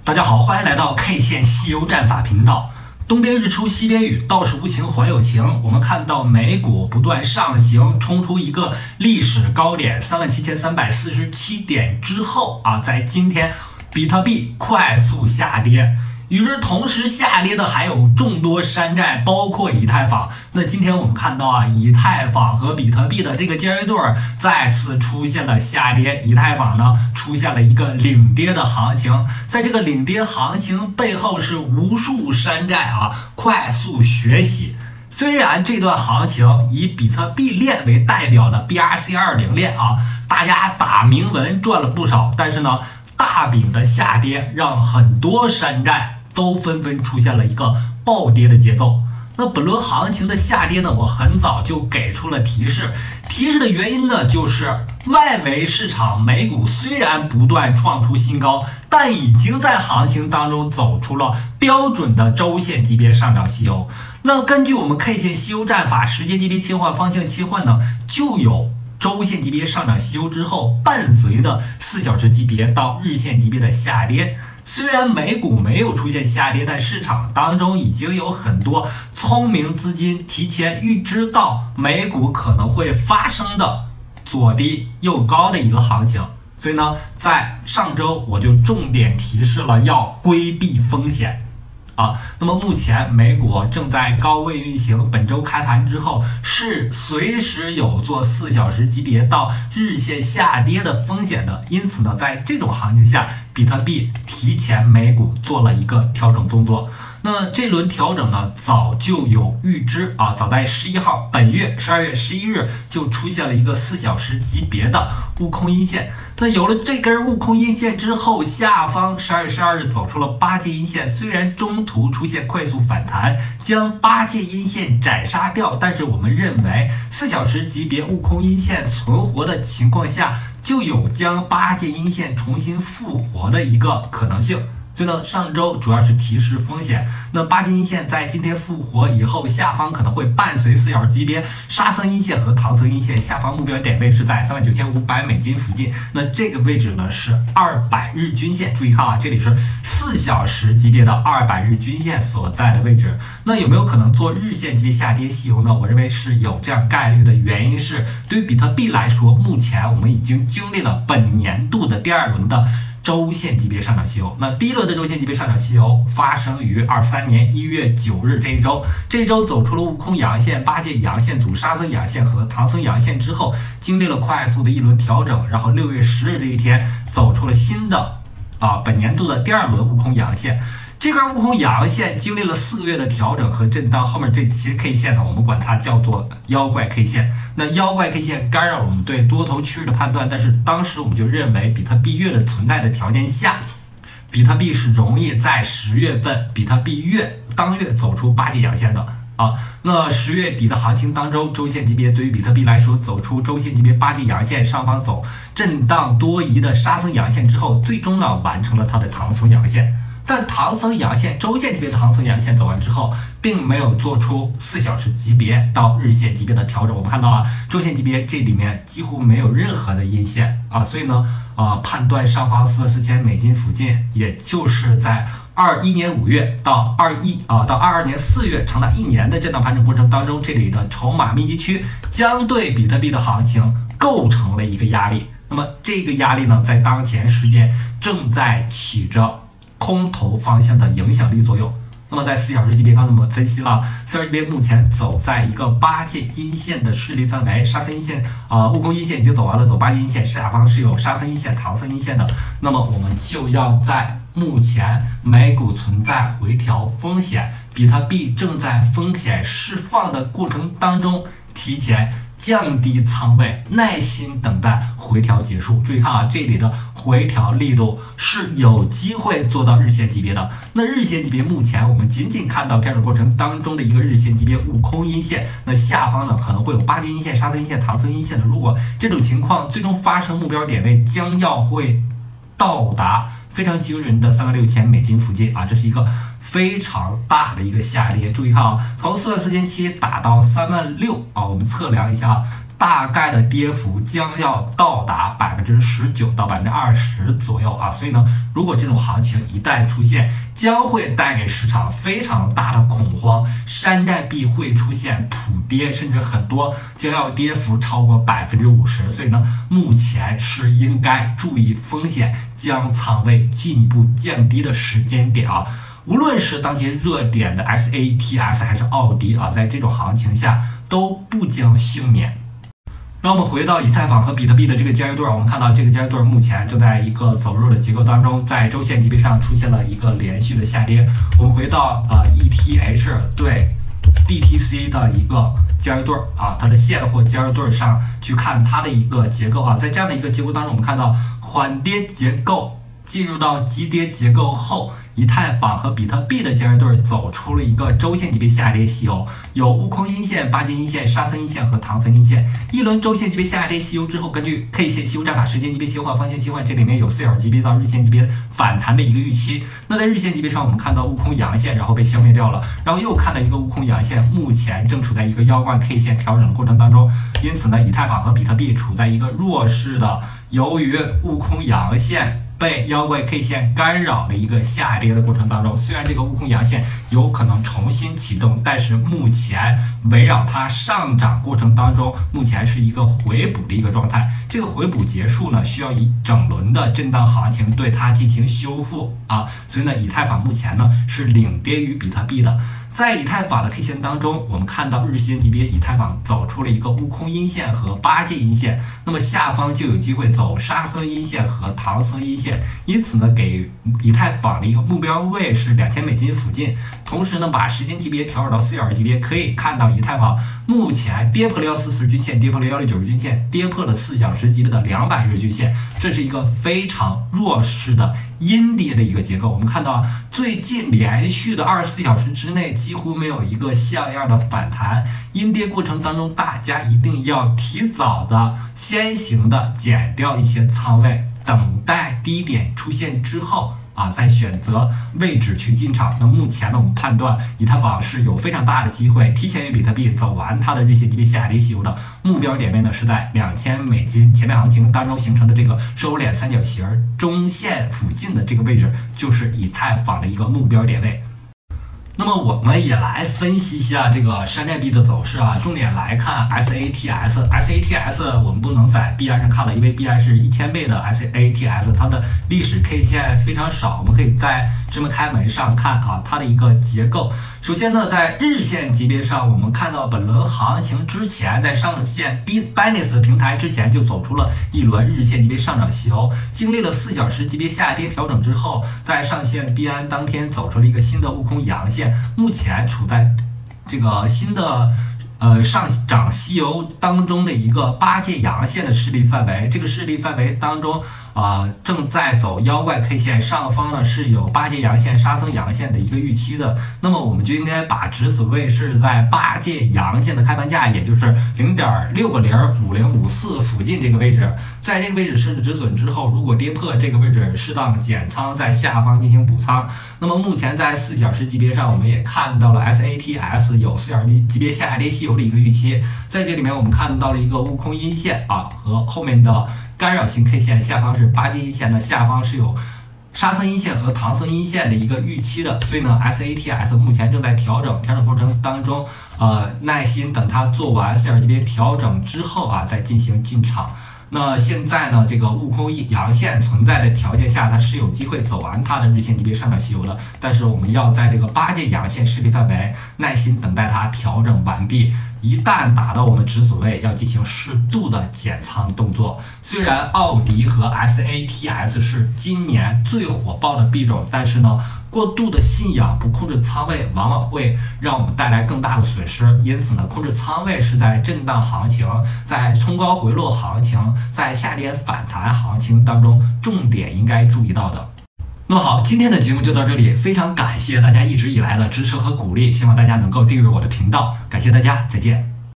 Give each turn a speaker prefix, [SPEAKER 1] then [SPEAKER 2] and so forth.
[SPEAKER 1] 大家好，欢迎来到 K 线西游战法频道。东边日出西边雨，道是无晴还有晴。我们看到美股不断上行，冲出一个历史高点37347点之后在今天比特币快速下跌。与之同时下跌的还有众多山寨，包括以太坊。那今天我们看到以太坊和比特币的这个交易对再次出现了下跌，以太坊呢出现了一个领跌的行情。在这个领跌行情背后是无数山寨快速学习。虽然这段行情以比特币链为代表的 BRC20 链大家打铭文赚了不少，但是呢大饼的下跌让很多山寨都纷纷出现了一个暴跌的节奏。那本轮行情的下跌呢，我很早就给出了提示的原因呢，就是外围市场美股虽然不断创出新高，但已经在行情当中走出了标准的周线级别上涨西游。那根据我们 K 线西游战法时间级别切换方向切换呢，就有周线级别上涨西游之后伴随的4小时级别到日线级别的下跌。虽然美股没有出现下跌，但市场当中已经有很多聪明资金提前预知到美股可能会发生的左低右高的一个行情，所以呢在上周我就重点提示了要规避风险那么目前美股正在高位运行，本周开盘之后是随时有做4小时级别到日线下跌的风险的，因此呢在这种行情下比特币提前美股做了一个调整动作。那这轮调整呢早就有预知早在11号本月12月11日就出现了一个4小时级别的悟空阴线。那有了这根悟空阴线之后，下方12月12日走出了8阶阴线，虽然中途出现快速反弹将8阶阴线斩杀掉，但是我们认为4小时级别悟空阴线存活的情况下，就有将8阶阴线重新复活的一个可能性。所以呢，上周主要是提示风险。那8阶阴线在今天复活以后，下方可能会伴随4小时级别沙僧阴线和唐僧阴线，下方目标点位是在$39,500附近。那这个位置呢是200日均线，注意看这里是4小时级别的200日均线所在的位置。那有没有可能做日线级别下跌西游呢？我认为是有这样概率的，原因是对于比特币来说，目前我们已经经历了本年度的第2轮的周线级别上涨西游。那第1轮的周线级别上涨西游发生于23年1月9日这一周走出了悟空阳线、8阶阳线组、沙僧阳线和唐僧阳线之后，经历了快速的一轮调整，然后6月10日这一天走出了新的本年度的第2轮悟空阳线。这根悟空阳线经历了4个月的调整和震荡，后面这期 K 线呢，我们管它叫做妖怪 K 线。那妖怪 K 线干扰我们对多头趋势的判断，但是当时我们就认为比特币月的存在的条件下，比特币是容易在10月份比特币月当月走出8阶阳线的那10月底的行情当中，周线级别对于比特币来说走出周线级别8阶阳线，上方走震荡多疑的沙僧阳线之后，最终呢完成了它的唐僧阳线。但唐僧阳线周线级别的唐僧阳线走完之后，并没有做出4小时级别到日线级别的调整。我们看到周线级别这里面几乎没有任何的阴线所以呢判断上方$44,000附近，也就是在21年5月到22年4月长达1年的震荡盘整过程当中，这里的筹码密集区将对比特币的行情构成了一个压力。那么这个压力呢，在当前时间正在起着空头方向的影响力作用。那么在4小时级别，刚才我们分析了4小时级别目前走在一个8阶阴线的势力范围，沙僧阴线悟空阴线已经走完了，走8阶阴线，下方是有沙僧阴线、唐僧阴线的。那么我们就要在目前美股存在回调风险，比特币正在风险释放的过程当中，提前降低仓位，耐心等待回调结束。注意看这里的回调力度是有机会做到日线级别的。那日线级别目前我们仅仅看到调整过程当中的一个日线级别悟空阴线，那下方呢可能会有8阶阴线、沙僧阴线、唐僧阴线的。如果这种情况最终发生，目标点位将要会到达非常惊人的$36,000附近这是一个非常大的一个下跌。注意看从44700打到36000我们测量一下大概的跌幅将要到达19%到20%左右啊，所以呢，如果这种行情一旦出现，将会带给市场非常大的恐慌，山寨币会出现普跌，甚至很多将要跌幅超过50%，所以呢，目前是应该注意风险，将仓位进一步降低的时间点啊。无论是当前热点的 SATS 还是奥迪啊，在这种行情下都不将幸免。让我们回到以太坊和比特币的这个交易对，我们看到这个交易对目前正在一个走弱的结构当中，在周线级别上出现了一个连续的下跌。我们回到ETH 对 BTC 的一个交易对啊，它的现货交易对上去看它的一个结构啊，在这样的一个结构当中，我们看到缓跌结构进入到急跌结构后，以太坊和比特币的交易对走出了一个周线级别下跌西游，有悟空阴线、八阶阴线、沙僧阴线和唐僧阴线。一轮周线级别下跌西游之后，根据 K 线西游战法时间级别切换、方向切换，这里面有4小时级别到日线级别反弹的一个预期。那在日线级别上，我们看到悟空阳线，然后被消灭掉了，然后又看到一个悟空阳线，目前正处在一个妖怪 K 线调整的过程当中。因此呢，以太坊和比特币处在一个弱势的，由于悟空阳线被妖怪 K 线干扰的一个下跌的过程当中，虽然这个悟空阳线有可能重新启动，但是目前围绕它上涨过程当中，目前是一个回补的一个状态。这个回补结束呢，需要以整轮的震荡行情对它进行修复啊，所以呢，以太坊目前呢是领跌于比特币的。在以太坊的 K 线当中，我们看到日线级别以太坊走出了一个悟空阴线和八阶阴线，那么下方就有机会走沙僧阴线和唐僧阴线，因此呢，给以太坊的一个目标位是$2000附近。同时呢，把时间级别调整到4小时级别，可以看到以太坊目前跌破了144日均线，跌破了169日均线，跌破了4小时级别的200日均线，这是一个非常弱势的阴跌的一个结构。我们看到最近连续的24小时之内几乎没有一个像样的反弹，阴跌过程当中，大家一定要提早的先行的减掉一些仓位，等待低点出现之后啊，再选择位置去进场。那目前呢，我们判断以太坊是有非常大的机会提前于比特币走完它的日线级别下跌西游的目标点位呢，是在$2000，前面行情当中形成的这个收敛三角形中线附近的这个位置，就是以太坊的一个目标点位。那么我们也来分析一下这个山寨币的走势啊，重点来看 SATS。SATS 我们不能在币安上看了，因为币安是1000倍的 SATS， 它的历史 K 线非常少，我们可以在智门开门上看啊，它的一个结构。首先呢，在日线级别上，我们看到本轮行情之前，在上线 Binance 平台之前就走出了一轮日线级别上涨西游，经历了4小时级别下跌调整之后，在上线币安当天走出了一个新的悟空阳线。目前处在这个新的上涨西游当中的一个八阶阳线的势力范围，这个势力范围当中正在走妖怪 K 线，上方呢是有八阶阳线、沙僧阳线的一个预期的，那么我们就应该把止损位是在八阶阳线的开盘价，也就是0.605054附近这个位置，在这个位置设置止损之后，如果跌破这个位置，适当减仓，在下方进行补仓。那么目前在4小时级别上，我们也看到了 SATS 有4小时级别下跌西游的一个预期，在这里面我们看到了一个悟空阴线啊和后面的干扰型 K 线，下方是八阶阴线的，下方是有沙僧阴线和唐僧阴线的一个预期的，所以呢 SATS 目前正在调整过程当中，耐心等它做完4小时级别调整之后啊，再进行进场。那现在呢，这个悟空阳线存在的条件下，它是有机会走完它的日线级别上涨西游的，但是我们要在这个八阶阳线势力范围耐心等待它调整完毕，一旦达到我们止损位，要进行适度的减仓动作。虽然奥迪和 SATS 是今年最火爆的币种，但是呢，过度的信仰不控制仓位，往往会让我们带来更大的损失。因此呢，控制仓位是在震荡行情、在冲高回落行情、在下跌反弹行情当中重点应该注意到的。那么好，今天的节目就到这里，非常感谢大家一直以来的支持和鼓励，希望大家能够订阅我的频道，感谢大家，再见。